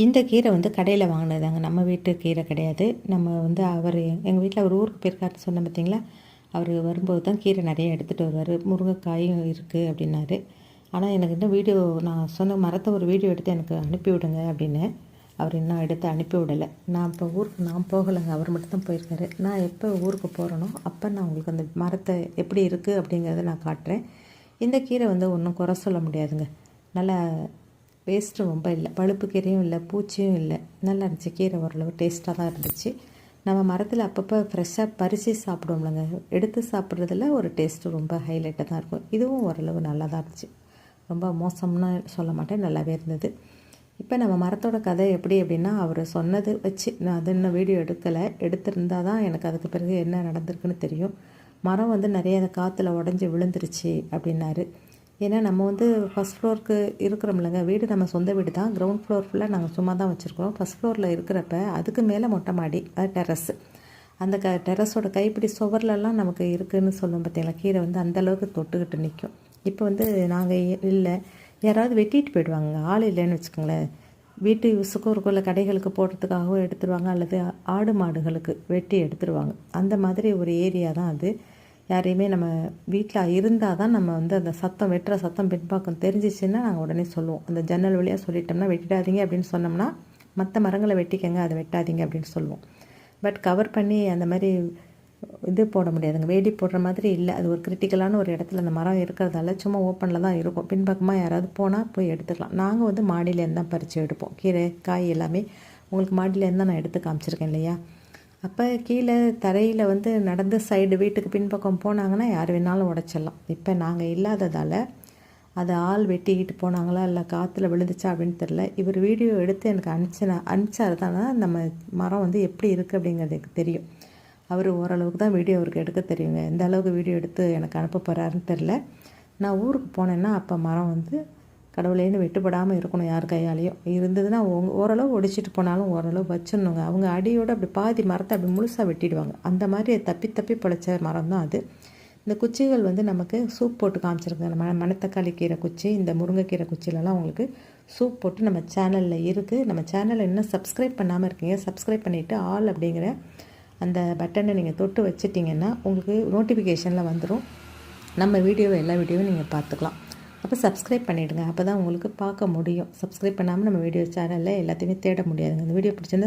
இந்த கீரை வந்து கடையில் வாங்கினதாங்க, நம்ம வீட்டு கீரை கிடையாது. நம்ம வந்து எங்கள் வீட்டில் அவர் ஊருக்கு போயிருக்காருன்னு சொன்னேன் பார்த்தீங்களா, அவர் வரும்போது தான் கீரை நிறைய எடுத்துகிட்டு வருவார். முருங்கைக்காயும் இருக்குது அப்படின்னாரு. ஆனால் எனக்கு இன்னும் வீடியோ, நான் சொன்ன மரத்தை ஒரு வீடியோ எடுத்து எனக்கு அனுப்பி விடுங்க அப்படின்னு. அவர் இன்னும் எடுத்து அனுப்பி விடலை. நான் இப்போ ஊருக்கு நான் போகலைங்க, அவர் மட்டும் தான் போயிருக்காரு. நான் எப்போ ஊருக்கு போகிறேனோ அப்போ நான் உங்களுக்கு அந்த மரத்தை எப்படி இருக்குது அப்படிங்கிறத நான் காட்டுறேன். இந்த கீரை வந்து ஒன்றும் குறை சொல்ல முடியாதுங்க. நல்லா வேஸ்ட்டு ரொம்ப இல்லை, பழுப்பு கீரையும் இல்லை, பூச்சியும் இல்லை, நல்லா இருந்துச்சு. கீரை ஓரளவு டேஸ்ட்டாக தான் இருந்துச்சு. நம்ம மரத்தில் அப்பப்போ ஃப்ரெஷ்ஷாக பறித்து சாப்பிடுவோம்லங்க, எடுத்து சாப்பிட்றதுல ஒரு டேஸ்ட்டு ரொம்ப ஹைலைட்டாக தான் இருக்கும். இதுவும் ஓரளவு நல்லா தான் இருந்துச்சு, ரொம்ப மோசம்னு சொல்ல மாட்டேன், நல்லாவே இருந்தது. இப்போ நம்ம மரத்தோட கதை எப்படி அப்படின்னா, அவர் சொன்னது வச்சு நான் அது இன்னும் வீடியோ எடுக்கலை. எடுத்திருந்தால் தான் எனக்கு அதுக்கு பிறகு என்ன நடந்திருக்குன்னு தெரியும். மரம் வந்து நிறைய காற்றுல உடஞ்சி விழுந்துருச்சு அப்படின்னாரு. ஏன்னா நம்ம வந்து ஃபஸ்ட் ஃப்ளோருக்கு இருக்கிறோம்லங்க, வீடு நம்ம சொந்த வீடு தான். கிரவுண்ட் ஃப்ளோர் ஃபுல்லாக நாங்கள் சும்மா தான் வச்சுருக்கோம். ஃபஸ்ட் ஃப்ளோரில் இருக்கிறப்ப அதுக்கு மேலே மொட்டை மாடி, அது டெரஸ்ஸு. அந்த டெரஸோட கைப்பிடி சுவர்லலாம் நமக்கு இருக்குதுன்னு சொல்லுவோம் பார்த்தீங்களா, கீரை வந்து அந்தளவுக்கு தொட்டுக்கிட்டு நிற்கும். இப்போ வந்து நாங்கள் இல்லை, யாராவது வெட்டிட்டு போயிடுவாங்க, ஆள் இல்லைன்னு வச்சுக்கோங்களேன். வீட்டு யூஸுக்கும் இருக்கும், இல்லை கடைகளுக்கு போடுறதுக்காகவும் எடுத்துருவாங்க, அல்லது ஆடு மாடுகளுக்கு வெட்டி எடுத்துருவாங்க. அந்த மாதிரி ஒரு ஏரியா தான் அது. யாரையுமே நம்ம வீட்டில் இருந்தால் தான் நம்ம வந்து அந்த சத்தம், வெட்டுற சத்தம் பின்பக்கம் தெரிஞ்சிச்சுன்னா நாங்கள் உடனே சொல்லுவோம். அந்த ஜன்னல் வழியாக சொல்லிட்டோம்னா வெட்டிடாதீங்க அப்படின்னு சொன்னோம்னா, மற்ற மரங்களை வெட்டிக்கங்க, அதை வெட்டாதீங்க அப்படின்னு சொல்லுவோம். பட் கவர் பண்ணி அந்த மாதிரி இது போட முடியாதுங்க, வேலி போடுற மாதிரி இல்லை. அது ஒரு கிரிட்டிக்கலான ஒரு இடத்துல அந்த மரம் இருக்கிறதால சும்மா ஓப்பனில் தான் இருக்கும். பின்பக்கமாக யாராவது போனால் போய் எடுத்துக்கலாம். நாங்கள் வந்து மாடியிலேருந்து தான் பறித்து எடுப்போம். கீரை காய் எல்லாமே உங்களுக்கு மாடியிலேருந்து தான் நான் எடுத்து காமிச்சிருக்கேன் இல்லையா. அப்போ கீழே தரையில் வந்து நடந்து சைடு வீட்டுக்கு பின்பக்கம் போனாங்கன்னா யார் வேணாலும் உடச்சிடலாம். இப்போ நாங்கள் இல்லாததால் அதை ஆள் வெட்டிக்கிட்டு போனாங்களா இல்லை காற்றுல விழுந்துச்சா அப்படின்னு தெரில. இவர் வீடியோ எடுத்து எனக்கு அனுப்பிச்சாரு தானே நம்ம மரம் வந்து எப்படி இருக்குது அப்படிங்கிறது எனக்கு தெரியும். அவர் ஓரளவுக்கு தான் வீடியோ அவருக்கு எடுக்க தெரியுங்க. எந்த அளவுக்கு வீடியோ எடுத்து எனக்கு அனுப்ப போகிறாருன்னு தெரில. நான் ஊருக்கு போனேன்னா அப்போ மரம் வந்து கடவுளேன்னு வெட்டுப்படாமல் இருக்கணும், யார் கையாலையும் இருந்ததுன்னா ஓரளவு ஒடிச்சிட்டு போனாலும் ஓரளவு வச்சிடணுங்க. அவங்க அடியோடு அப்படி பாதி மரத்தை அப்படி முழுசாக வெட்டிடுவாங்க. அந்த மாதிரி தப்பி தப்பி பழைச்ச மரம் தான் அது. இந்த குச்சிகள் வந்து நமக்கு சூப் போட்டு காமிச்சிருக்கேன். நம்ம மணத்தக்காளி கீரை குச்சி, இந்த முருங்கைக்கீரை குச்சிலலாம் உங்களுக்கு சூப் போட்டு நம்ம சேனலில் இருக்குது. நம்ம சேனலை இன்னும் சப்ஸ்கிரைப் பண்ணாமல் இருக்கீங்க, சப்ஸ்கிரைப் பண்ணிவிட்டு ஆல் அப்படிங்கிற அந்த பட்டனை நீங்கள் தொட்டு வச்சிட்டிங்கன்னா உங்களுக்கு நோட்டிஃபிகேஷனில் வந்துடும். நம்ம எல்லா வீடியோவும் நீங்கள் பார்த்துக்கலாம். அப்போ சப்ஸ்கிரைப் பண்ணிவிடுங்க, அப்போ தான் உங்களுக்கு பார்க்க முடியும். சப்ஸ்கிரைப் பண்ணாமல் நம்ம வீடியோ சேனலில் எல்லாத்தையுமே தேட முடியாதுங்க. இந்த வீடியோ பிடிச்சிருந்தா